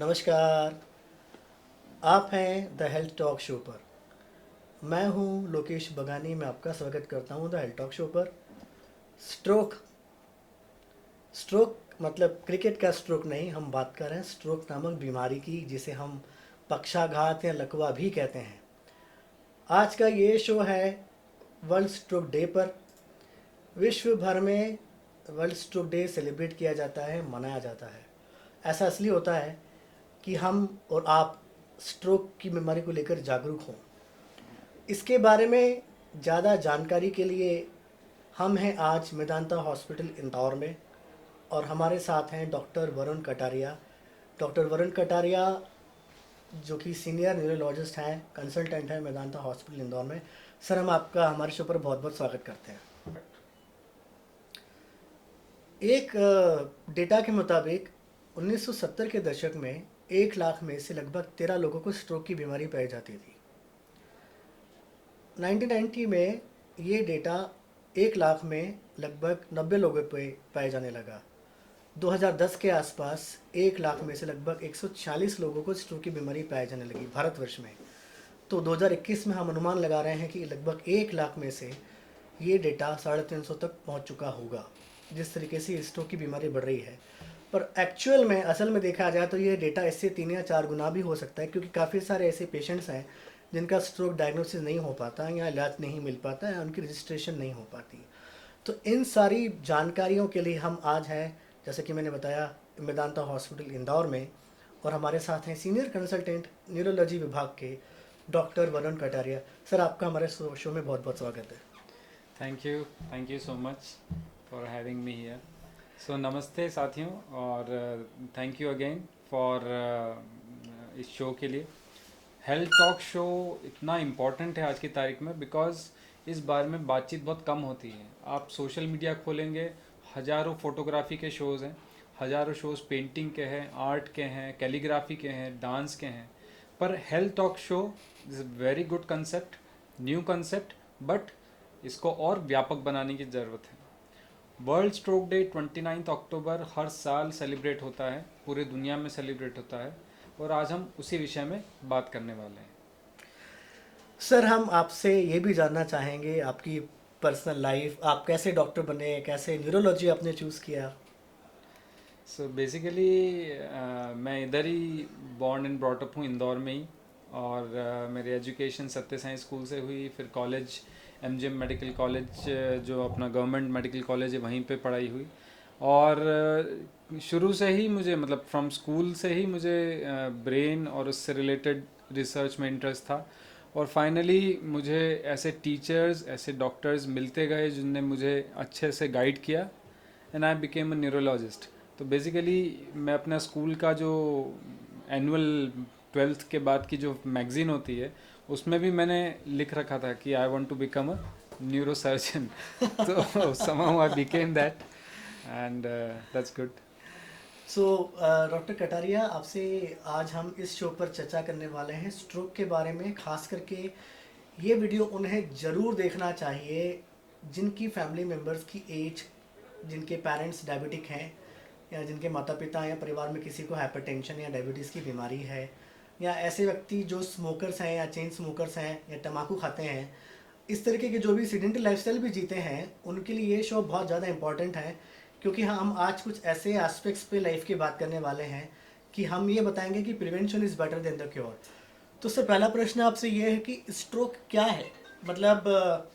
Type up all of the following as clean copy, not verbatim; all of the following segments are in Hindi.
नमस्कार। आप हैं द हेल्थ टॉक शो पर। मैं हूं लोकेश बगानी। मैं आपका स्वागत करता हूं द हेल्थ टॉक शो पर। स्ट्रोक स्ट्रोक मतलब क्रिकेट का स्ट्रोक नहीं, हम बात कर रहे हैं स्ट्रोक नामक बीमारी की, जिसे हम पक्षाघात या लकवा भी कहते हैं। आज का ये शो है वर्ल्ड स्ट्रोक डे पर। विश्व भर में वर्ल्ड स्ट्रोक डे सेलिब्रेट किया जाता है, मनाया जाता है। ऐसा इसलिए होता है कि हम और आप स्ट्रोक की बीमारी को लेकर जागरूक हों। इसके बारे में ज़्यादा जानकारी के लिए हम हैं आज मेदांता हॉस्पिटल इंदौर में, और हमारे साथ हैं डॉक्टर वरुण कटारिया। डॉक्टर वरुण कटारिया जो कि सीनियर न्यूरोलॉजिस्ट हैं, कंसल्टेंट हैं मेदांता हॉस्पिटल इंदौर में। सर, हम आपका हमारे शो पर बहुत बहुत स्वागत करते हैं। एक डेटा के मुताबिक 1970 के दशक में 1 लाख में से लगभग 13 लोगों को स्ट्रोक की बीमारी पाई जाती थी। 1990 में ये डेटा 1 लाख में लगभग 90 लोगों पे पाए जाने लगा। 2010 के आसपास 1 लाख में से लगभग 140 लोगों को स्ट्रोक की बीमारी पाई जाने लगी भारतवर्ष में। तो 2021 में हम अनुमान लगा रहे हैं कि लगभग 1 लाख में से ये डेटा 350 तक पहुंच चुका होगा, जिस तरीके से स्ट्रोक की बीमारी बढ़ रही है। पर एक्चुअल में असल में देखा जाए तो ये डेटा इससे 3 या 4 गुना भी हो सकता है, क्योंकि काफ़ी सारे ऐसे पेशेंट्स हैं जिनका स्ट्रोक डायग्नोसिस नहीं हो पाता या इलाज नहीं मिल पाता या उनकी रजिस्ट्रेशन नहीं हो पाती। तो इन सारी जानकारियों के लिए हम आज हैं, जैसे कि मैंने बताया, मेदांता हॉस्पिटल इंदौर में, और हमारे साथ हैं सीनियर कंसल्टेंट न्यूरोलॉजी विभाग के डॉक्टर वरुण कटारिया। सर, आपका हमारे शो में बहुत बहुत स्वागत है। Thank you so much for having me here. So नमस्ते साथियों, और थैंक यू अगेन फॉर इस शो के लिए। हेल्थ टॉक शो इतना इम्पॉर्टेंट है आज की तारीख में, बिकॉज इस बारे में बातचीत बहुत कम होती है। आप सोशल मीडिया खोलेंगे, हज़ारों फोटोग्राफी के शोज़ हैं, हज़ारों शोज़ पेंटिंग के हैं, आर्ट के हैं, कैलीग्राफी के हैं, डांस के हैं। पर health talk show is a very good concept, new concept, but इसको और व्यापक बनाने की ज़रूरत है। वर्ल्ड स्ट्रोक डे 29 अक्टूबर हर साल सेलिब्रेट होता है, पूरे दुनिया में सेलिब्रेट होता है, और आज हम उसी विषय में बात करने वाले हैं। सर, हम आपसे ये भी जानना चाहेंगे आपकी पर्सनल लाइफ, आप कैसे डॉक्टर बने, कैसे न्यूरोलॉजी आपने चूज़ किया। सो बेसिकली मैं इधर ही बॉर्न एंड ब्रॉट अप हूँ, इंदौर में ही। और मेरी एजुकेशन सत्य साई स्कूल से हुई, फिर कॉलेज एमजीएम मेडिकल कॉलेज, जो अपना गवर्नमेंट मेडिकल कॉलेज है, वहीं पे पढ़ाई हुई। और शुरू से ही मुझे, मतलब फ्रॉम स्कूल से ही मुझे ब्रेन और उससे रिलेटेड रिसर्च में इंटरेस्ट था। और फाइनली मुझे ऐसे टीचर्स, ऐसे डॉक्टर्स मिलते गए जिनने मुझे अच्छे से गाइड किया, and I became a neurologist. तो बेसिकली मैं अपना स्कूल का जो एनुअल 12th के बाद की जो मैगज़ीन होती है, उसमें भी मैंने लिख रखा था कि I want to become a neurosurgeon. तो somehow I became that, and that's good. So doctor Kataria, आपसे आज हम इस शो पर चर्चा करने वाले हैं स्ट्रोक के बारे में। खास करके ये वीडियो उन्हें ज़रूर देखना चाहिए जिनकी फैमिली मेम्बर्स की एज, जिनके पेरेंट्स डायबिटिक हैं, या जिनके माता पिता या परिवार में किसी को हाइपरटेंशन या डायबिटीज़ की बीमारी है, या ऐसे व्यक्ति जो स्मोकर्स हैं या चेन स्मोकर्स हैं या तंबाकू खाते हैं। इस तरीके के जो भी सीडेंटरी लाइफस्टाइल भी जीते हैं, उनके लिए ये शो बहुत ज़्यादा इंपॉर्टेंट है, क्योंकि हम आज कुछ ऐसे एस्पेक्ट्स पे लाइफ की बात करने वाले हैं कि हम ये बताएंगे कि prevention is better than the cure. तो सर, पहला प्रश्न आपसे ये है कि स्ट्रोक क्या है। मतलब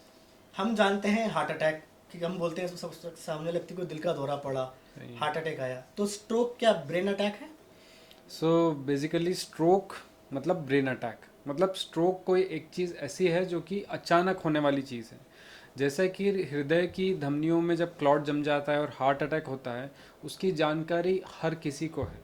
हम जानते हैं हार्ट अटैक, कि हम बोलते हैं सामने व्यक्ति को दिल का दौरा पड़ा, हार्ट अटैक आया। तो स्ट्रोक क्या ब्रेन अटैक है? सो बेसिकली स्ट्रोक मतलब ब्रेन अटैक, मतलब स्ट्रोक कोई एक चीज़ ऐसी है जो कि अचानक होने वाली चीज़ है। जैसे कि हृदय की धमनियों में जब क्लॉट जम जाता है और हार्ट अटैक होता है, उसकी जानकारी हर किसी को है।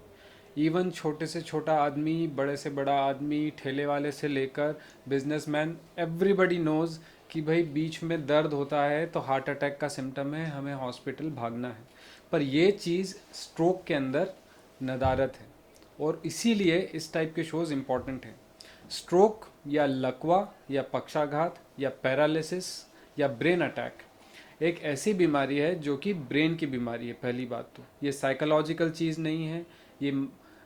इवन छोटे से छोटा आदमी, बड़े से बड़ा आदमी, ठेले वाले से लेकर बिजनेसमैन, एवरीबडी नोज़ कि भाई बीच में दर्द होता है तो हार्ट अटैक का सिम्टम है, हमें हॉस्पिटल भागना है। पर ये चीज़ स्ट्रोक के अंदर नदारत है, और इसीलिए इस टाइप के शोज़ इम्पॉर्टेंट हैं। स्ट्रोक या लकवा या पक्षाघात या पैरालिसिस या ब्रेन अटैक एक ऐसी बीमारी है जो कि ब्रेन की बीमारी है। पहली बात तो ये साइकोलॉजिकल चीज़ नहीं है, ये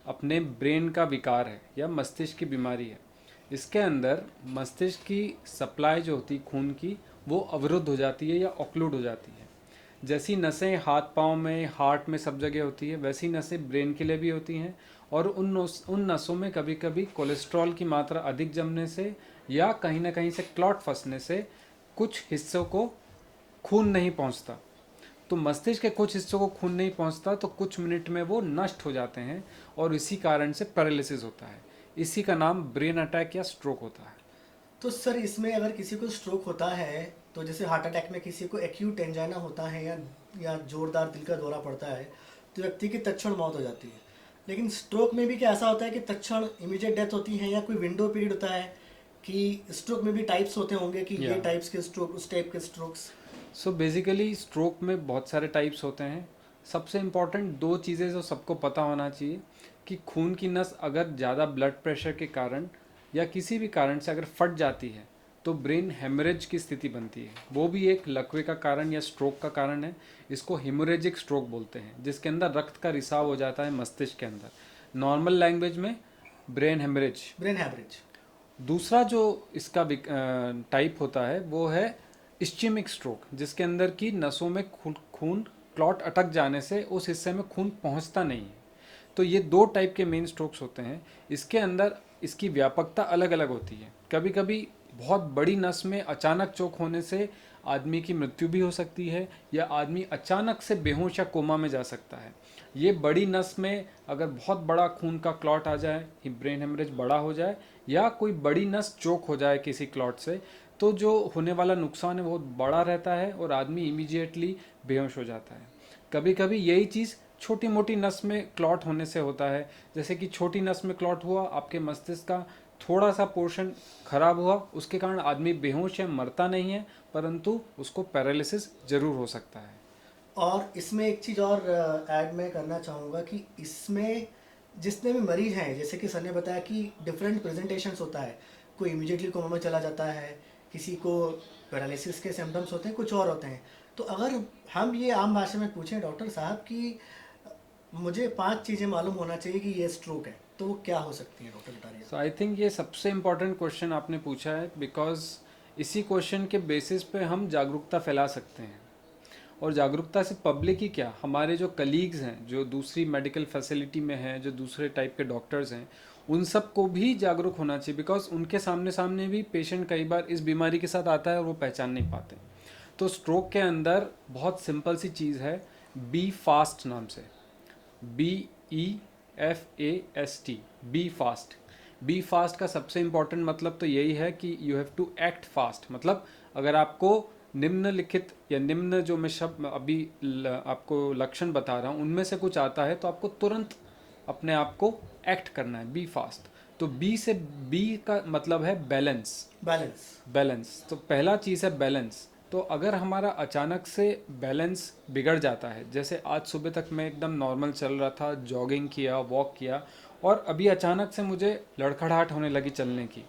अपने ब्रेन का विकार है या मस्तिष्क की बीमारी है। इसके अंदर मस्तिष्क की सप्लाई जो होती है खून की, वो अवरुद्ध हो जाती है या ऑक्लूड हो जाती है। जैसी नसें हाथ पाँव में, हार्ट में, सब जगह होती है, वैसी नसें ब्रेन के लिए भी होती हैं। और उन नसों में कभी कभी कोलेस्ट्रॉल की मात्रा अधिक जमने से या कहीं ना कहीं से क्लॉट फंसने से कुछ हिस्सों को खून नहीं पहुंचता। तो मस्तिष्क के कुछ हिस्सों को खून नहीं पहुंचता तो कुछ मिनट में वो नष्ट हो जाते हैं और इसी कारण से पैरालिसिस होता है। इसी का नाम ब्रेन अटैक या स्ट्रोक होता है। तो सर इसमें अगर किसी को स्ट्रोक होता है, तो जैसे हार्ट अटैक में किसी को एक्यूट एंजाइना होता है या जोरदार दिल का दौरा पड़ता है, तो व्यक्ति की तत्क्षण मौत हो जाती है। लेकिन स्ट्रोक में भी क्या ऐसा होता है कि तत्क्षण इमीडिएट डेथ होती है, या कोई विंडो पीरियड होता है कि स्ट्रोक में भी टाइप्स होते होंगे कि ये Yeah. टाइप्स के स्ट्रोक, उस टाइप के स्ट्रोक्स? सो बेसिकली स्ट्रोक में बहुत सारे टाइप्स होते हैं। सबसे इम्पॉर्टेंट दो चीज़ें जो सबको पता होना चाहिए कि खून की नस अगर ज़्यादा ब्लड प्रेशर के कारण या किसी भी कारण से अगर फट जाती है तो ब्रेन हेमरेज की स्थिति बनती है। वो भी एक लकवे का कारण या स्ट्रोक का कारण है। इसको हेमोरेजिक स्ट्रोक बोलते हैं, जिसके अंदर रक्त का रिसाव हो जाता है मस्तिष्क के अंदर, नॉर्मल लैंग्वेज में ब्रेन हेमरेज। Brain haemorrhage. दूसरा जो इसका टाइप होता है वो है इस्चेमिक स्ट्रोक, जिसके अंदर की नसों में खून क्लॉट अटक जाने से उस हिस्से में खून पहुंचता नहीं है। तो ये दो टाइप के मेन स्ट्रोक्स होते हैं। इसके अंदर इसकी व्यापकता अलग अलग होती है। कभी कभी बहुत बड़ी नस में अचानक चोक होने से आदमी की मृत्यु भी हो सकती है, या आदमी अचानक से बेहोश या कोमा में जा सकता है। ये बड़ी नस में अगर बहुत बड़ा खून का क्लॉट आ जाए, ब्रेन हेमरेज बड़ा हो जाए, या कोई बड़ी नस चोक हो जाए किसी क्लॉट से, तो जो होने वाला नुकसान है बहुत बड़ा रहता है और आदमी इमीडिएटली बेहोश हो जाता है। कभी कभी यही चीज़ छोटी मोटी नस में क्लॉट होने से होता है। जैसे कि छोटी नस में क्लॉट हुआ, आपके मस्तिष्क का थोड़ा सा पोर्शन खराब हुआ, उसके कारण आदमी बेहोश या मरता नहीं है, परंतु उसको पैरालिसिस जरूर हो सकता है। और इसमें एक चीज़ और ऐड मैं करना चाहूँगा कि इसमें जितने भी मरीज हैं, जैसे कि सर ने बताया कि डिफरेंट प्रेजेंटेशंस होता है, कोई इमीडिएटली कोमा में चला जाता है, किसी को पैरालिसिस के सिम्टम्स होते हैं, कुछ और होते हैं। तो अगर हम ये आम भाषा में पूछें डॉक्टर साहब कि मुझे 5 चीज़ें मालूम होना चाहिए कि ये स्ट्रोक है, तो वो क्या हो सकती हैं doctor Kataria? So I think ये सबसे इम्पोर्टेंट क्वेश्चन आपने पूछा है, बिकॉज इसी क्वेश्चन के बेसिस पे हम जागरूकता फैला सकते हैं। और जागरूकता से पब्लिक ही क्या, हमारे जो कलीग्स हैं जो दूसरी मेडिकल फैसिलिटी में हैं, जो दूसरे टाइप के डॉक्टर्स हैं, उन सब को भी जागरूक होना चाहिए। बिकॉज उनके सामने सामने भी पेशेंट कई बार इस बीमारी के साथ आता है और वो पहचान नहीं पाते। तो स्ट्रोक के अंदर बहुत सिंपल सी चीज़ है, बी फास्ट नाम से, BEFAST, be fast. Be fast का सबसे इम्पॉर्टेंट मतलब तो यही है कि you have to act fast. मतलब अगर आपको निम्नलिखित या निम्न जो मैं शब्द अभी आपको लक्षण बता रहा हूँ उनमें से कुछ आता है, तो आपको तुरंत अपने आप को एक्ट करना है, बी फास्ट। तो बी से, बी का मतलब है बैलेंस। बैलेंस तो पहला चीज़ है बैलेंस। तो अगर हमारा अचानक से बैलेंस बिगड़ जाता है, जैसे आज सुबह तक मैं एकदम नॉर्मल चल रहा था, जॉगिंग किया, वॉक किया, और अभी अचानक से मुझे लड़खड़ाहट होने लगी चलने की,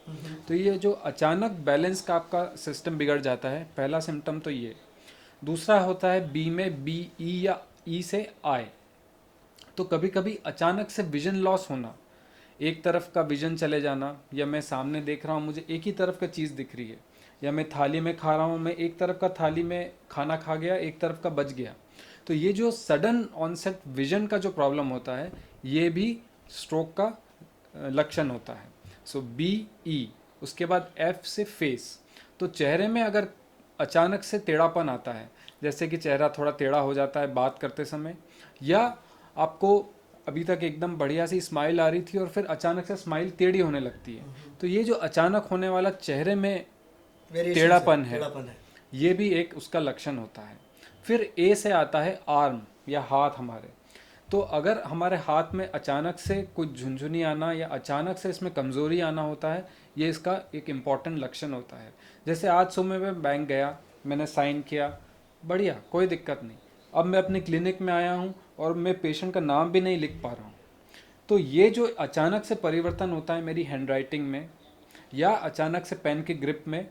तो ये जो अचानक बैलेंस का आपका सिस्टम बिगड़ जाता है, पहला सिम्टम तो ये। दूसरा होता है बी में, बी ई या ई से आई। तो कभी कभी अचानक से विजन लॉस होना, एक तरफ का विजन चले जाना, या मैं सामने देख रहा हूँ मुझे एक ही तरफ का चीज़ दिख रही है, या मैं थाली में खा रहा हूँ, मैं एक तरफ का थाली में खाना खा गया, एक तरफ का बच गया। तो ये जो सडन ऑनसेट विजन का जो प्रॉब्लम होता है, ये भी स्ट्रोक का लक्षण होता है। सो BE, उसके बाद F से फेस। तो चेहरे में अगर अचानक से टेढ़ापन आता है, जैसे कि चेहरा थोड़ा टेढ़ा हो जाता है बात करते समय, या आपको अभी तक एकदम बढ़िया सी स्माइल आ रही थी और फिर अचानक से स्माइल टेढ़ी होने लगती है, तो ये जो अचानक होने वाला चेहरे में टेढ़ापन है, ये भी एक उसका लक्षण होता है। फिर A से आता है आर्म या हाथ हमारे। तो अगर हमारे हाथ में अचानक से कुछ झुनझुनी आना या अचानक से इसमें कमज़ोरी आना होता है, ये इसका एक इम्पॉर्टेंट लक्षण होता है। जैसे आज सुबह मैं बैंक गया, मैंने साइन किया, बढ़िया, कोई दिक्कत नहीं। अब मैं अपने क्लिनिक में आया हूँ और मैं पेशेंट का नाम भी नहीं लिख पा रहा हूँ। तो ये जो अचानक से परिवर्तन होता है मेरी हैंडराइटिंग में, या अचानक से पेन की ग्रिप में,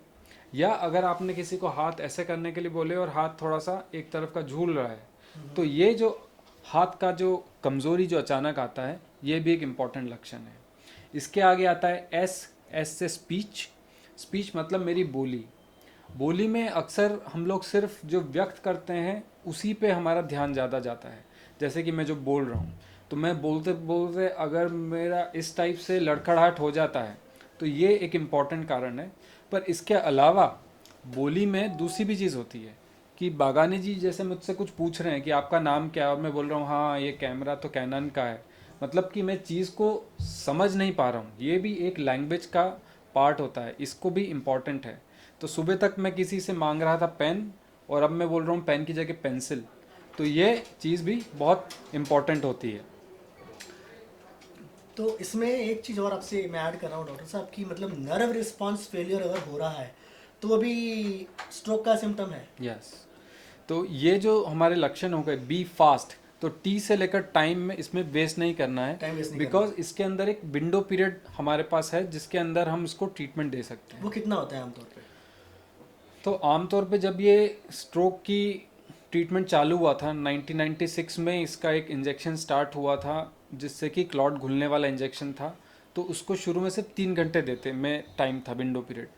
या अगर आपने किसी को हाथ ऐसे करने के लिए बोले और हाथ थोड़ा सा एक तरफ का झूल रहा है, तो ये जो हाथ का जो कमज़ोरी जो अचानक आता है, ये भी एक इम्पॉर्टेंट लक्षण है। इसके आगे आता है एस। एस से स्पीच। स्पीच मतलब मेरी बोली। बोली में अक्सर हम लोग सिर्फ जो व्यक्त करते हैं उसी पे हमारा ध्यान ज़्यादा जाता है। जैसे कि मैं जो बोल रहा हूँ, तो मैं बोलते बोलते अगर मेरा इस टाइप से लड़खड़ाहट हो जाता है तो ये एक इम्पॉर्टेंट कारण है। पर इसके अलावा बोली में दूसरी भी चीज़ होती है कि बागानी जी जैसे मुझसे कुछ पूछ रहे हैं कि आपका नाम क्या है, और मैं बोल रहा हूँ हाँ ये कैमरा तो कैनन का है, मतलब कि मैं चीज़ को समझ नहीं पा रहा हूँ। ये भी एक लैंग्वेज का पार्ट होता है, इसको भी इम्पॉर्टेंट है। तो सुबह तक मैं किसी से मांग रहा था पेन, और अब मैं बोल रहा हूँ पेन की जगह पेंसिल। तो ये चीज़ भी बहुत इम्पॉर्टेंट होती है। तो इसमें एक चीज़ और आपसे मैं ऐड कर रहा हूँ डॉक्टर साहब की, मतलब नर्व रिस्पॉन्स फेलियर अगर हो रहा है तो वो भी स्ट्रोक का सिम्टम है। यस। तो ये जो हमारे लक्षण हो गए, बी फास्ट, तो टी से लेकर टाइम में इसमें वेस्ट नहीं करना है, टाइम वेस्ट नहीं बिकॉज इसके अंदर एक विंडो पीरियड हमारे पास है जिसके अंदर हम इसको ट्रीटमेंट दे सकते हैं। वो कितना होता है आमतौर पे? तो आमतौर पे जब ये स्ट्रोक की ट्रीटमेंट चालू हुआ था 1996 में, इसका एक इंजेक्शन स्टार्ट हुआ था जिससे कि क्लॉट घुलने वाला इंजेक्शन था। तो उसको शुरू में सिर्फ 3 घंटे देते में टाइम था, विंडो पीरियड।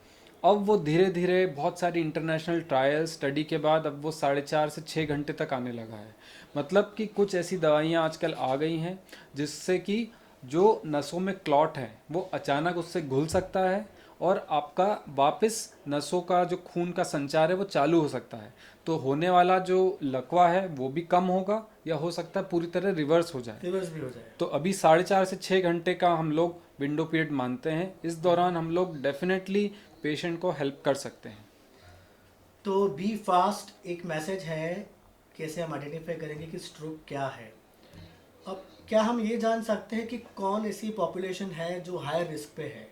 अब वो धीरे धीरे बहुत सारी इंटरनेशनल ट्रायल स्टडी के बाद अब वो 4.5 से 6 घंटे तक आने लगा है। मतलब कि कुछ ऐसी दवाइयाँ आजकल आ गई हैं जिससे कि जो नसों में क्लॉट है वो अचानक उससे घुल सकता है, और आपका वापस नसों का जो खून का संचार है वो चालू हो सकता है। तो होने वाला जो लकवा है वो भी कम होगा, या हो सकता है पूरी तरह रिवर्स हो जाए। रिवर्स भी हो जाए। तो अभी 4.5 से 6 घंटे का हम लोग विंडो पीरियड मानते हैं। इस दौरान हम लोग डेफिनेटली पेशेंट को हेल्प कर सकते हैं। तो बी फास्ट एक मैसेज है, कैसे हम आइडेंटिफाई करेंगे कि स्ट्रोक क्या है। अब क्या हम ये जान सकते हैं कि कौन ऐसी पॉपुलेशन है जो हाई रिस्क पे है?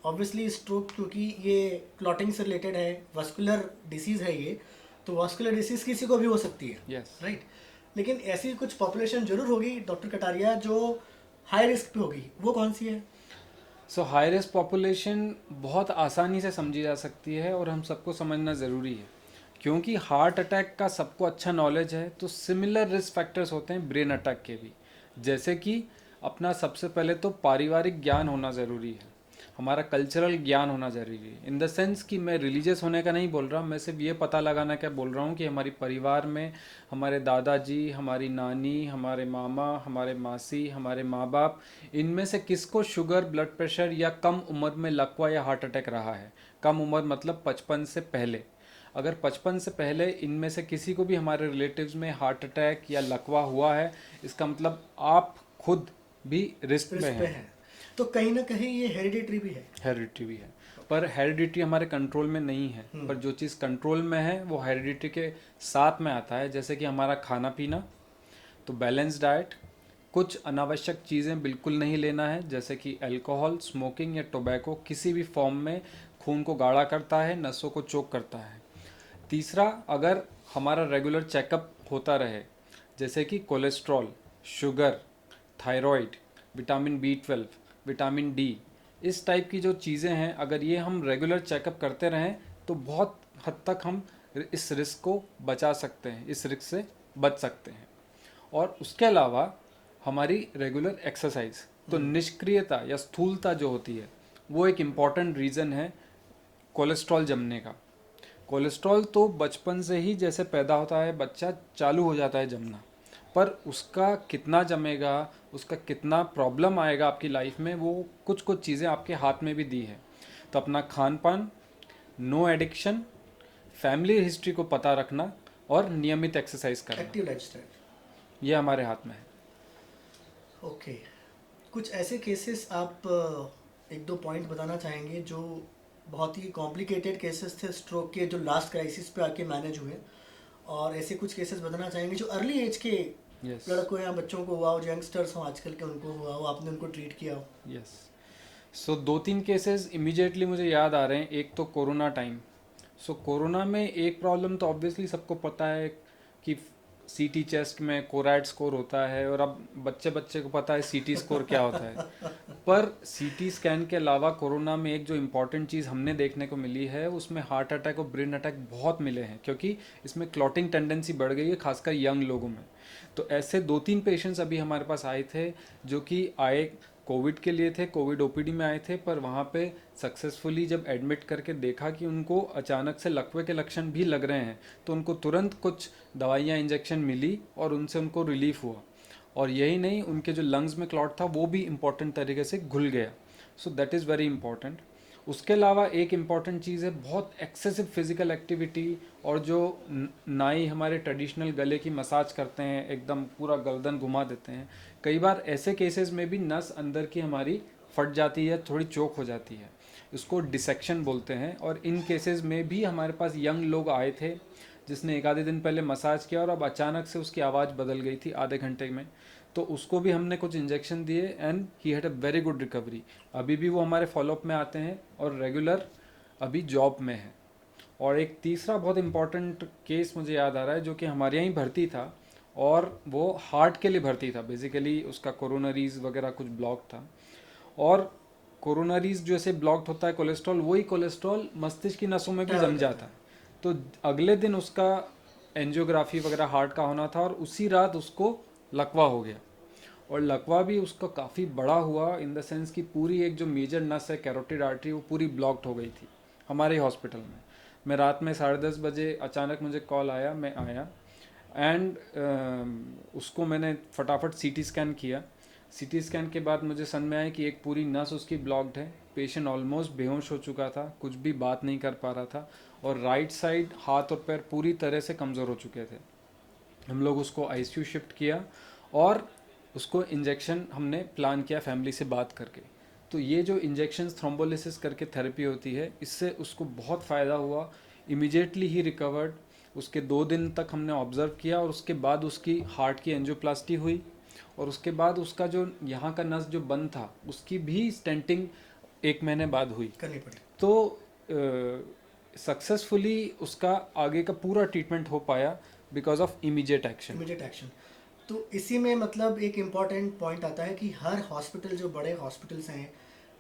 ऑब्वियसली स्ट्रोक क्योंकि ये क्लॉटिंग से रिलेटेड है, वस्कुलर डिसीज़ है ये, तो वस्कुलर डिसीज़ किसी को भी हो सकती है, यस। राइट। लेकिन ऐसी कुछ पॉपुलेशन जरूर होगी डॉक्टर कटारिया जो हाई रिस्क पे होगी, वो कौन सी है? सो हाई रिस्क पॉपुलेशन बहुत आसानी से समझी जा सकती है और हम सबको समझना ज़रूरी है, क्योंकि हार्ट अटैक का सबको अच्छा नॉलेज है। तो सिमिलर रिस्क फैक्टर्स होते हैं ब्रेन अटैक के भी। जैसे कि अपना सबसे पहले तो पारिवारिक ज्ञान होना ज़रूरी है, हमारा कल्चरल ज्ञान होना ज़रूरी है। इन द सेंस कि मैं रिलीजियस होने का नहीं बोल रहा, मैं सिर्फ ये पता लगाना क्या बोल रहा हूँ कि हमारी परिवार में हमारे दादाजी, हमारी नानी, हमारे मामा, हमारे मासी, हमारे माँ बाप, इनमें से किसको शुगर, ब्लड प्रेशर या कम उम्र में लकवा या हार्ट अटैक रहा है। कम उम्र मतलब 55 से पहले। अगर 55 से पहले इनमें से किसी को भी हमारे रिलेटिव्स में हार्ट अटैक या लकवा हुआ है, इसका मतलब आप खुद भी रिस्क में रिस्क पे हैं। है। तो कहीं ना कहीं ये हेरिडिटरी भी है। हेरिडिटी भी है, पर हेरिडिटी हमारे कंट्रोल में नहीं है। पर जो चीज़ कंट्रोल में है वो हेरिडिटी के साथ में आता है, जैसे कि हमारा खाना पीना। तो बैलेंस डाइट, कुछ अनावश्यक चीज़ें बिल्कुल नहीं लेना है, जैसे कि अल्कोहल, स्मोकिंग या टोबैको किसी भी फॉर्म में खून को गाढ़ा करता है, नसों को चोक करता है। तीसरा, अगर हमारा रेगुलर चेकअप होता रहे, जैसे कि cholesterol, sugar, thyroid, vitamin B12, vitamin D, इस टाइप की जो चीज़ें हैं, अगर ये हम रेगुलर चेकअप करते रहें तो बहुत हद तक हम इस रिस्क को बचा सकते हैं, इस रिस्क से बच सकते हैं। और उसके अलावा हमारी रेगुलर एक्सरसाइज, तो निष्क्रियता या स्थूलता जो होती है वो एक इम्पॉर्टेंट रीज़न है कोलेस्ट्रॉल जमने का। कोलेस्ट्रॉल तो बचपन से ही जैसे पैदा होता है बच्चा चालू हो जाता है जमना, पर उसका कितना जमेगा, उसका कितना प्रॉब्लम आएगा आपकी लाइफ में, वो कुछ कुछ चीज़ें आपके हाथ में भी दी है। तो अपना खान पान, नो एडिक्शन, फैमिली हिस्ट्री को पता रखना और नियमित एक्सरसाइज करना, एक्टिव लाइफस्टाइल, ये हमारे हाथ में है। ओके। कुछ ऐसे केसेस आप एक दो पॉइंट बताना चाहेंगे जो बहुत ही कॉम्प्लिकेटेड केसेस थे स्ट्रोक के, जो लास्ट क्राइसिस पे आके मैनेज हुए, और ऐसे कुछ केसेस बताना चाहेंगे जो अर्ली एज के यस। लड़कों या बच्चों को हुआ हो, जो यंगस्टर्स हो आजकल के, उनको हुआ हो, आपने उनको ट्रीट किया हो? यस। सो 2-3 केसेस इमीडिएटली मुझे याद आ रहे हैं। एक तो कोरोना टाइम। सो कोरोना में एक प्रॉब्लम तो ऑब्वियसली सबको पता है कि सीटी चेस्ट में कोरैड स्कोर होता है, और अब बच्चे बच्चे को पता है सीटी स्कोर क्या होता है। पर सीटी स्कैन के अलावा कोरोना में एक जो इम्पॉर्टेंट चीज़ हमने देखने को मिली है, उसमें हार्ट अटैक और ब्रेन अटैक बहुत मिले हैं, क्योंकि इसमें क्लॉटिंग टेंडेंसी बढ़ गई है, खासकर यंग लोगों में। तो ऐसे 2-3 पेशेंट्स अभी हमारे पास आए थे जो कि आए कोविड के लिए थे, कोविड ओपीडी में आए थे, पर वहाँ पे सक्सेसफुली जब एडमिट करके देखा कि उनको अचानक से लकवे के लक्षण भी लग रहे हैं, तो उनको तुरंत कुछ दवाइयाँ इंजेक्शन मिली और उनसे उनको रिलीफ हुआ। और यही नहीं, उनके जो लंग्स में क्लॉट था वो भी इम्पॉर्टेंट तरीके से घुल गया। So that is very important. उसके अलावा एक इम्पॉर्टेंट चीज़ है बहुत एक्सेसिव फिजिकल एक्टिविटी, और जो नाई हमारे ट्रेडिशनल गले की मसाज करते हैं, एकदम पूरा गर्दन घुमा देते हैं, कई बार ऐसे केसेस में भी नस अंदर की हमारी फट जाती है, थोड़ी चोक हो जाती है, इसको डिसेक्शन बोलते हैं। और इन केसेस में भी हमारे पास यंग लोग आए थे जिसने एक आधे दिन पहले मसाज किया और अब अचानक से उसकी आवाज़ बदल गई थी आधे घंटे में, तो उसको भी हमने कुछ इंजेक्शन दिए and he had a very good recovery. अभी भी वो हमारे फॉलोअप में आते हैं और रेगुलर अभी जॉब में है। और एक तीसरा बहुत इम्पॉर्टेंट केस मुझे याद आ रहा है, जो कि हमारे यहाँ ही भर्ती था, और वो हार्ट के लिए भर्ती था। बेसिकली उसका कोरोनरीज वगैरह कुछ ब्लॉक था, और कोरोनरीज जैसे ब्लॉक्ड होता है कोलेस्ट्रॉल, वही कोलेस्ट्रॉल मस्तिष्क की नसों में भी जम जाता है। तो अगले दिन उसका एंजियोग्राफी वगैरह हार्ट का होना था, और उसी रात उसको लकवा हो गया। और लकवा भी उसका काफ़ी बड़ा हुआ, इन द सेंस कि पूरी एक जो मेजर नस है कैरोटिड आर्टरी, वो पूरी ब्लॉक्ड हो गई थी हमारे हॉस्पिटल में। मैं रात में 10:30 बजे अचानक मुझे कॉल आया, मैं आया एंड उसको मैंने फटाफट सीटी स्कैन किया। सीटी स्कैन के बाद मुझे समझ में आया कि एक पूरी नस उसकी ब्लॉक्ड है। पेशेंट ऑलमोस्ट बेहोश हो चुका था, कुछ भी बात नहीं कर पा रहा था, और राइट साइड हाथ और पैर पूरी तरह से कमज़ोर हो चुके थे। हम लोग उसको आईसीयू शिफ्ट किया और उसको इंजेक्शन हमने प्लान किया फैमिली से बात करके। तो ये जो इंजेक्शंस थ्रोम्बोलिसिस करके थेरेपी होती है, इससे उसको बहुत फ़ायदा हुआ। इमीडिएटली ही रिकवर्ड। उसके 2 दिन तक हमने ऑब्ज़र्व किया, और उसके बाद उसकी हार्ट की एंजियोप्लास्टी हुई, और उसके बाद उसका जो यहाँ का नस जो बंद था उसकी भी स्टेंटिंग 1 महीने बाद हुई करनी पड़ी। तो सक्सेसफुली उसका आगे का पूरा ट्रीटमेंट हो पाया बिकॉज ऑफ इमीडिएट एक्शन। तो इसी में मतलब एक इम्पॉर्टेंट पॉइंट आता है कि हर हॉस्पिटल, जो बड़े हॉस्पिटल्स हैं,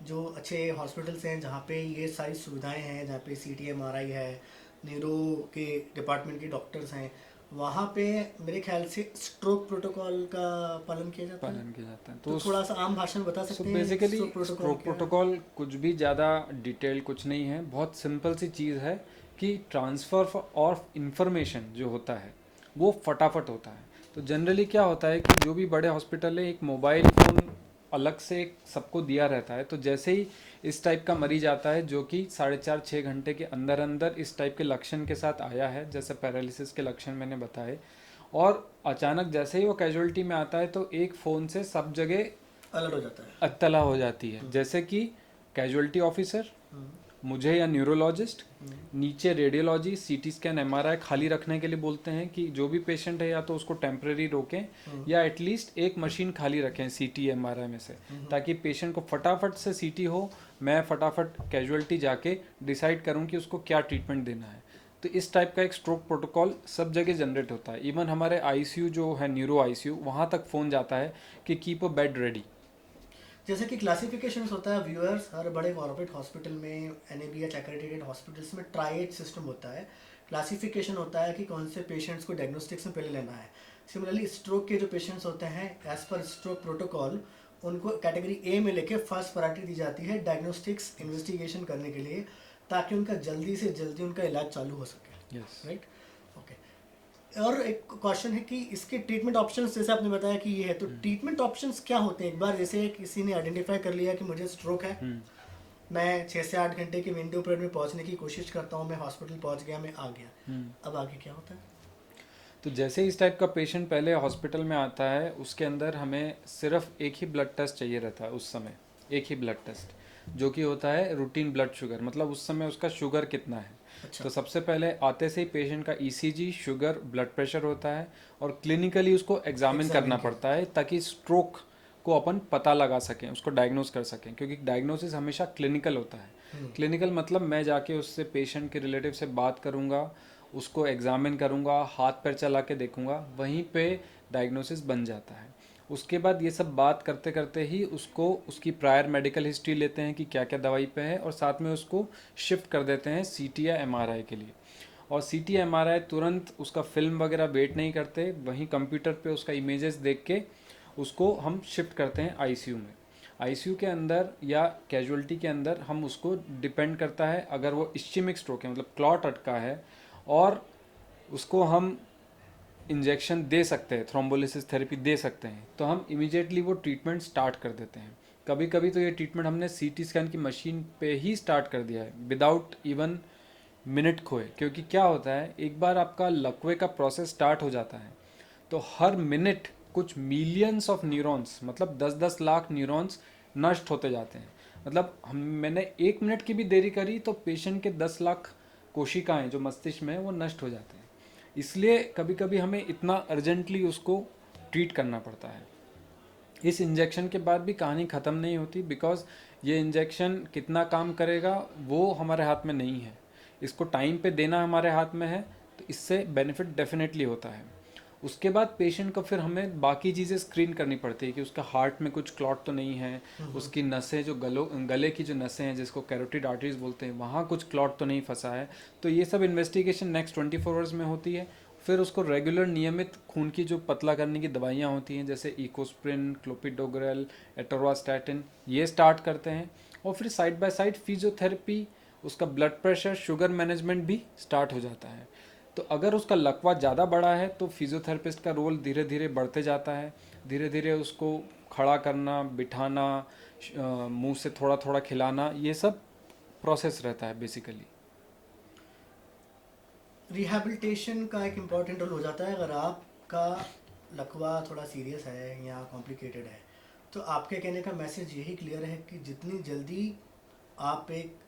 जो अच्छे हॉस्पिटल्स हैं, जहाँ पे ये सारी सुविधाएं हैं, जहाँ पे CT MRI है, न्यूरो के डिपार्टमेंट के डॉक्टर्स हैं, वहाँ पे मेरे ख्याल से स्ट्रोक प्रोटोकॉल का पालन किया जाता है। तो थोड़ा सा आम भाषा में बता सकते हैं बेसिकली स्ट्रोक स्ट्रोक क्या है? प्रोटोकॉल कुछ भी ज़्यादा डिटेल कुछ नहीं है, बहुत सिंपल सी चीज़ है कि ट्रांसफ़र ऑफ इंफॉर्मेशन जो होता है वो फटाफट होता है। तो जनरली क्या होता है कि जो भी बड़े हॉस्पिटल है, एक मोबाइल फ़ोन अलग से एक सबको दिया रहता है। तो जैसे ही इस टाइप का मरीज आता है जो कि 4.5-6 घंटे के अंदर अंदर इस टाइप के लक्षण के साथ आया है, जैसे पैरालिसिस के लक्षण मैंने बताए, और अचानक जैसे ही वो कैजुअलिटी में आता है, तो एक फ़ोन से सब जगह अलर्ट हो जाता है, अत्तला हो जाती है। जैसे कि कैजुअलिटी ऑफिसर, मुझे या न्यूरोलॉजिस्ट, नीचे रेडियोलॉजी, सीटी स्कैन, MRI खाली रखने के लिए बोलते हैं कि जो भी पेशेंट है या तो उसको टेम्परेरी रोकें या एटलीस्ट एक मशीन खाली रखें CT MRI में से, ताकि पेशेंट को फटाफट से CT हो, मैं फटाफट कैजुअलिटी जाके डिसाइड करूं कि उसको क्या ट्रीटमेंट देना है। तो इस टाइप का एक स्ट्रोक प्रोटोकॉल सब जगह जनरेट होता है। इवन हमारे ICU जो है, न्यूरो ICU, वहाँ तक फ़ोन जाता है कि कीप अ बेड रेडी। जैसे कि क्लासिफिकेशन होता है व्यूअर्स, हर बड़े कॉर्पोरेट हॉस्पिटल में, NABH एक्रेडिटेड हॉस्पिटल्स में ट्राइएज सिस्टम होता है। क्लासिफिकेशन होता है कि कौन से पेशेंट्स को डायग्नोस्टिक्स में पहले लेना है। सिमिलरली स्ट्रोक के जो पेशेंट्स होते हैं, एज पर स्ट्रोक प्रोटोकॉल, उनको कैटेगरी A में लेके फर्स्ट प्रायोरिटी दी जाती है डायग्नोस्टिक्स इन्वेस्टिगेशन करने के लिए, ताकि उनका जल्दी से जल्दी उनका इलाज चालू हो सके। Right, okay. और एक क्वेश्चन है कि इसके ट्रीटमेंट ऑप्शंस, जैसे आपने बताया कि ये है, तो ट्रीटमेंट ऑप्शंस क्या होते हैं? एक बार जैसे किसी ने आइडेंटिफाई कर लिया कि मुझे स्ट्रोक है, मैं 6 से 8 घंटे की विंडो पीरियड में पहुंचने की कोशिश करता हूं, मैं हॉस्पिटल पहुंच गया, मैं आ गया, अब आगे क्या होता है? तो जैसे इस टाइप का पेशेंट पहले हॉस्पिटल में आता है, उसके अंदर हमें सिर्फ एक ही ब्लड टेस्ट चाहिए रहता है उस समय, एक ही ब्लड टेस्ट, जो कि होता है रूटीन ब्लड शुगर, मतलब उस समय उसका शुगर कितना है। अच्छा। तो सबसे पहले आते से ही पेशेंट का ECG, शुगर, ब्लड प्रेशर होता है, और क्लिनिकली उसको एग्जामिन करना पड़ता है, ताकि स्ट्रोक को अपन पता लगा सकें, उसको डायग्नोस कर सकें, क्योंकि डायग्नोसिस हमेशा क्लिनिकल होता है। क्लिनिकल मतलब मैं जाके उससे, पेशेंट के रिलेटिव से बात करूंगा, उसको एग्जामिन करूँगा, हाथ पैर चला के देखूँगा, वहीं पे डायग्नोसिस बन जाता है। उसके बाद ये सब बात करते करते ही उसको उसकी प्रायर मेडिकल हिस्ट्री लेते हैं कि क्या क्या दवाई पे है, और साथ में उसको शिफ्ट कर देते हैं सीटी या एमआरआई के लिए। और सीटी एमआरआई तुरंत उसका फिल्म वगैरह वेट नहीं करते, वहीं कंप्यूटर पे उसका इमेजेस देख के उसको हम शिफ्ट करते हैं आईसीयू में। आईसीयू के अंदर या कैजुअलिटी के अंदर हम उसको डिपेंड करता है, अगर वो इस्चेमिक स्ट्रोक है मतलब क्लॉट अटका है और उसको हम इंजेक्शन दे सकते हैं, थ्रोम्बोलिसिस थेरेपी दे सकते हैं, तो हम इमीडिएटली वो ट्रीटमेंट स्टार्ट कर देते हैं। कभी कभी तो ये ट्रीटमेंट हमने सीटी स्कैन की मशीन पे ही स्टार्ट कर दिया है विदाउट इवन मिनट खोए, क्योंकि क्या होता है एक बार आपका लकवे का प्रोसेस स्टार्ट हो जाता है तो हर मिनट कुछ मिलियंस ऑफ न्यूरॉन्स मतलब 10-10 लाख न्यूरॉन्स नष्ट होते जाते हैं। मतलब मैंने 1 मिनट की भी देरी करी तो पेशेंट के 10 लाख कोशिकाएं जो मस्तिष्क में है वो नष्ट हो जाते हैं। इसलिए कभी कभी हमें इतना अर्जेंटली उसको ट्रीट करना पड़ता है। इस इंजेक्शन के बाद भी कहानी ख़त्म नहीं होती, बिकॉज ये इंजेक्शन कितना काम करेगा वो हमारे हाथ में नहीं है, इसको टाइम पे देना हमारे हाथ में है, तो इससे बेनिफिट डेफिनेटली होता है। उसके बाद पेशेंट को फिर हमें बाकी चीज़ें स्क्रीन करनी पड़ती है कि उसका हार्ट में कुछ क्लॉट तो नहीं है, उसकी नसें जो गले की जो नसें हैं जिसको कैरोटिड आर्टरीज बोलते हैं वहाँ कुछ क्लॉट तो नहीं फंसा है। तो ये सब इन्वेस्टिगेशन नेक्स्ट 24 आवर्स में होती है। फिर उसको रेगुलर नियमित खून की जो पतला करने की दवाइयाँ होती हैं जैसे इकोस्प्रिन, क्लोपिडोग्रेल, एटोरवास्टैटिन, ये स्टार्ट करते हैं। और फिर साइड बाय साइड फिजियोथेरेपी, उसका ब्लड प्रेशर, शुगर मैनेजमेंट भी स्टार्ट हो जाता है। तो अगर उसका लकवा ज़्यादा बड़ा है तो फिजियोथेरेपिस्ट का रोल धीरे धीरे बढ़ते जाता है। धीरे धीरे उसको खड़ा करना, बिठाना, मुंह से थोड़ा थोड़ा खिलाना, ये सब प्रोसेस रहता है बेसिकली। रिहैबिलिटेशन का एक इम्पॉर्टेंट रोल हो जाता है। अगर आपका लकवा थोड़ा सीरियस है या कॉम्प्लिकेटेड है तो आपके कहने का मैसेज यही क्लियर है कि जितनी जल्दी आप एक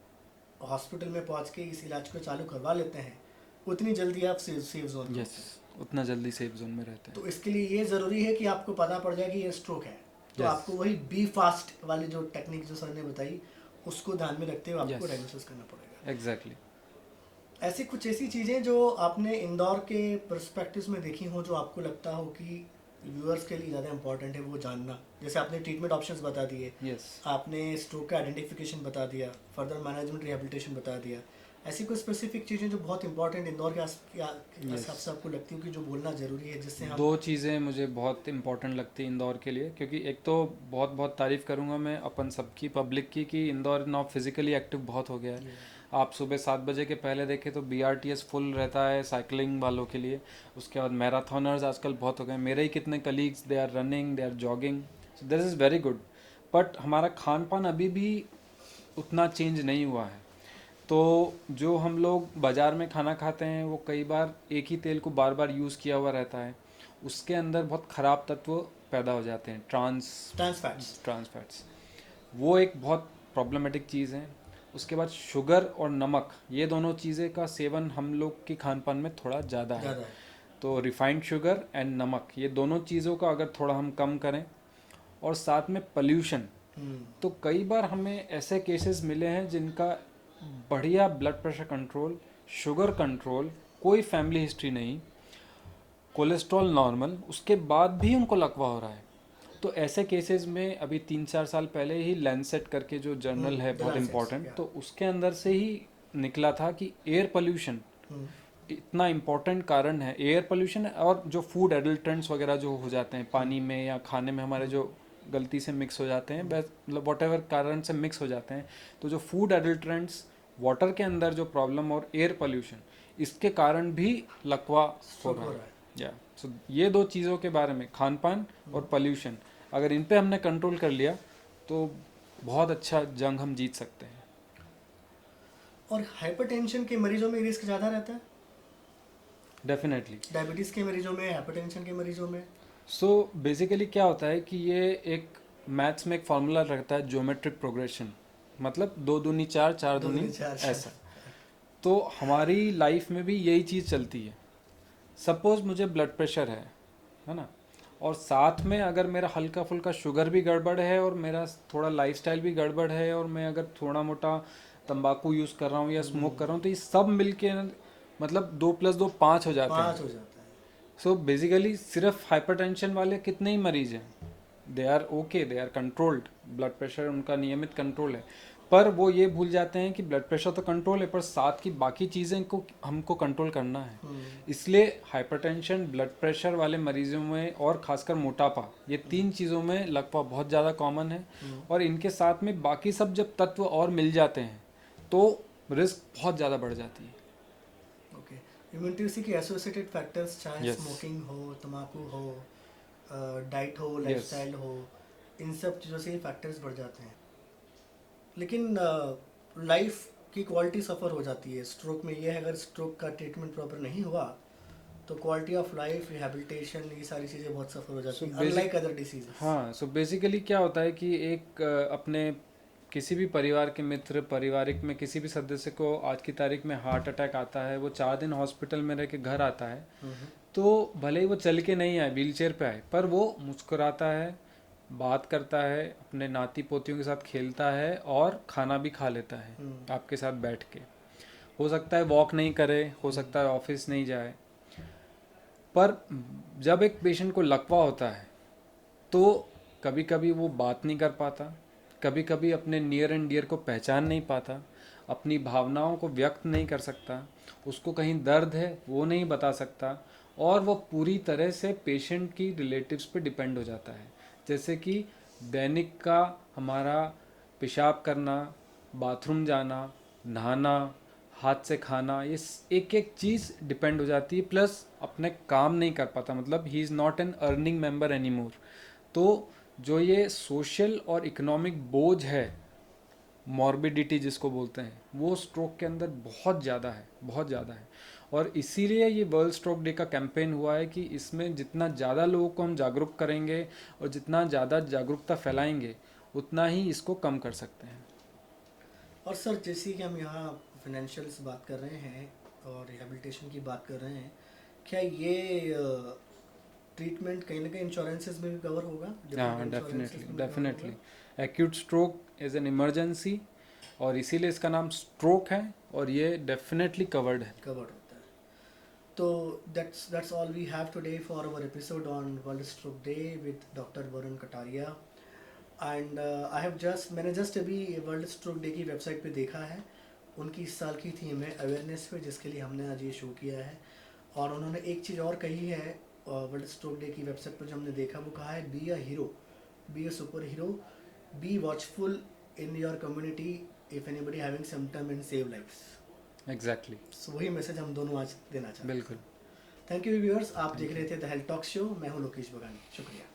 हॉस्पिटल में पहुंच के इस इलाज को चालू करवा लेते हैं उतनी जल्दी आप सेफ जोन में यस, उतना जल्दी सेफ जोन में रहते हैं। तो इसके लिए ये ज़रूरी है कि आपको पता पड़ जाए कि ये स्ट्रोक है, तो आपको वही बी फास्ट वाली जो टेक्निक जो सर ने बताई उसको ध्यान में रखते हुए आपको डायग्नोसिस करना पड़ेगा। एग्जैक्टली। ऐसी कुछ ऐसी चीज़ें जो आपने इंदौर के पर्सपेक्टिव में देखी हो जो आपको लगता हो कि व्यूअर्स के लिए ज़्यादा इंपॉर्टेंट है वो जानना, जैसे आपने ट्रीटमेंट ऑप्शंस बता दिए, यस, आपने स्ट्रोक का आइडेंटिफिकेशन बता दिया, फर्दर मैनेजमेंट रिहेबिलिटेशन बता दिया, ऐसी कोई स्पेसिफिक चीज़ें जो बहुत इंपॉर्टेंट इंदौर के हिसाब से आपको लगती हो कि जो बोलना ज़रूरी है जिससे हम। दो चीज़ें मुझे बहुत इंपॉर्टेंट लगती है इंदौर के लिए, क्योंकि एक तो बहुत बहुत तारीफ़ करूँगा मैं अपन सबकी, पब्लिक की, कि इंदौर नाउ फिजिकली एक्टिव बहुत हो गया है। आप सुबह 7 बजे के पहले देखें तो BRTS फुल रहता है साइकिलिंग वालों के लिए। उसके बाद मैराथनर्स आजकल बहुत हो गए, मेरे ही कितने colleagues, they are running, they are jogging, so this is very good. But हमारा खान पान अभी भी उतना चेंज नहीं हुआ है। तो जो हम लोग बाज़ार में खाना खाते हैं वो कई बार एक ही तेल को बार बार यूज़ किया हुआ रहता है, उसके अंदर बहुत ख़राब तत्व पैदा हो जाते हैं, ट्रांस फैट्स, वो एक बहुत प्रॉब्लमेटिक चीज़ है। उसके बाद शुगर और नमक, ये दोनों चीज़ें का सेवन हम लोग के खान पान में थोड़ा ज़्यादा है। तो रिफाइंड शुगर एंड नमक, ये दोनों चीज़ों का अगर थोड़ा हम कम करें, और साथ में पोल्यूशन, तो कई बार हमें ऐसे केसेस मिले हैं जिनका बढ़िया blood pressure control, sugar control, कोई फैमिली हिस्ट्री नहीं, कोलेस्ट्रॉल नॉर्मल, उसके बाद भी उनको लकवा हो रहा है। तो ऐसे केसेस में अभी 3-4 साल पहले ही लैंसेट करके जो जर्नल है बहुत इम्पोर्टेंट, तो उसके अंदर से ही निकला था कि एयर पोल्यूशन इतना इम्पोर्टेंट कारण है। एयर पोल्यूशन और जो फूड एडल्ट्रेंट्स वगैरह जो हो जाते हैं पानी में या खाने में हमारे, जो गलती से मिक्स हो जाते हैं, मतलब वॉट एवर कारण से मिक्स हो जाते हैं, तो जो फूड एडल्ट्रेंट्स, वाटर के अंदर जो प्रॉब्लम और एयर पोल्यूशन, इसके कारण भी लकवा हो रहा है। या सो ये दो चीज़ों के बारे में, खान पान और पोल्यूशन, अगर इन पे हमने कंट्रोल कर लिया तो बहुत अच्छा जंग हम जीत सकते हैं। और हाइपरटेंशन के मरीजों में रिस्क ज़्यादा रहता है? डेफिनेटली। डायबिटीज़ के मरीजों में, हाइपरटेंशन के मरीजों में? सो बेसिकली क्या होता है कि ये एक मैथ्स में एक फार्मूला रखता है, ज्योमेट्रिक प्रोग्रेशन, मतलब 2 दूनी 4, 4 दूनी ऐसा। तो हमारी लाइफ में भी यही चीज़ चलती है। सपोज मुझे ब्लड प्रेशर है ना, और साथ में अगर मेरा हल्का फुल्का शुगर भी गड़बड़ है और मेरा थोड़ा लाइफस्टाइल भी गड़बड़ है और मैं अगर थोड़ा मोटा तंबाकू यूज़ कर रहा हूँ या स्मोक कर रहा हूँ, तो ये सब मिलके मतलब 2+2 5 हो जाते हैं। 5 हो जाता है। सो बेसिकली सिर्फ हाइपरटेंशन वाले कितने ही मरीज हैं, they are okay, they are controlled, blood pressure उनका नियमित कंट्रोल है, पर वो ये भूल जाते हैं कि ब्लड प्रेशर तो कंट्रोल है पर साथ की बाकी चीज़ें को हमको कंट्रोल करना है। इसलिए हाइपरटेंशन, ब्लड प्रेशर वाले मरीजों में और खासकर मोटापा, ये 3 चीज़ों में लकवा बहुत ज़्यादा कॉमन है। और इनके साथ में बाकी सब जब तत्व और मिल जाते हैं तो रिस्क बहुत ज़्यादा बढ़ जाती है। ओके, यू मीन टू से कि एसोसिएटेड फैक्टर्स, चाहे Yes. स्मोकिंग हो, तंबाकू हो, डाइट हो, लाइफस्टाइल हो, इन सब चीज़ों से ये फैक्टर्स बढ़ जाते हैं। लेकिन लाइफ की क्वालिटी सफ़र हो जाती है स्ट्रोक में। ये है, अगर स्ट्रोक का ट्रीटमेंट प्रॉपर नहीं हुआ तो क्वालिटी ऑफ लाइफ, रिहेबिलिटेशन, ये सारी चीज़ें बहुत सफ़र हो जाती So हैं, basic- अनलाइक अदर डिसीजेस। हाँ, सो बेसिकली क्या होता है कि एक अपने किसी भी परिवार के मित्र, पारिवारिक में किसी भी सदस्य को आज की तारीख में हार्ट अटैक आता है, वो 4 दिन हॉस्पिटल में रह के घर आता है, तो भले ही वो चल के नहीं आए, व्हील चेयर पे आए, पर वो मुस्कुराता है, बात करता है, अपने नाती पोतियों के साथ खेलता है और खाना भी खा लेता है आपके साथ बैठ के। हो सकता है वॉक नहीं करे, हो सकता है ऑफिस नहीं जाए, पर जब एक पेशेंट को लकवा होता है तो कभी कभी वो बात नहीं कर पाता, कभी कभी अपने नियर एंड डियर को पहचान नहीं पाता, अपनी भावनाओं को व्यक्त नहीं कर सकता, उसको कहीं दर्द है वो नहीं बता सकता, और वो पूरी तरह से पेशेंट की रिलेटिव्स पे डिपेंड हो जाता है। जैसे कि दैनिक का हमारा पेशाब करना, बाथरूम जाना, नहाना, हाथ से खाना, ये एक एक चीज़ डिपेंड हो जाती है, प्लस अपने काम नहीं कर पाता, मतलब he is not an earning member any more. तो जो ये सोशल और इकोनॉमिक बोझ है, मॉर्बिडिटी जिसको बोलते हैं, वो स्ट्रोक के अंदर बहुत ज़्यादा है, बहुत ज़्यादा है। और इसीलिए ये वर्ल्ड स्ट्रोक डे का कैंपेन हुआ है कि इसमें जितना ज़्यादा लोगों को हम जागरूक करेंगे और जितना ज़्यादा जागरूकता फैलाएंगे उतना ही इसको कम कर सकते हैं। और सर, जैसे कि हम यहाँ फाइनेंशियल्स बात कर रहे हैं और रिहेबिलिटेशन की बात कर रहे हैं, क्या ये ट्रीटमेंट कहीं ना कहीं इंश्योरेंसेस में भी कवर होगा? हाँ, Different insurances डेफिनेटली में भी cover डेफिनेटली। होगा? Acute stroke is an emergency और इसीलिए इसका नाम स्ट्रोक है, और ये डेफिनेटली कवर्ड है। कवर्ड होता है। तो that's all we have today for our episode on World Stroke Day with Dr. Varun Kataria. And मैंने जस्ट अभी वर्ल्ड स्ट्रोक डे की वेबसाइट पे देखा है, उनकी इस साल की थीम है अवेयरनेस पे, जिसके लिए हमने आज ये शो किया है। और उन्होंने एक चीज़ और कही है वर्ल्ड स्ट्रोक डे की वेबसाइट पर जो हमने देखा, वो कहा है be a hero, be a super hero, be watchful in your community if anybody having symptom and save lifes. Exactly. So वही मैसेज हम दोनों आज देना चाहते हैं। बिल्कुल। थैंक यू व्यूअर्स, आप देख रहे थे द हेल्थ टॉक शो। मैं हूँ लोकेश बगानी, शुक्रिया।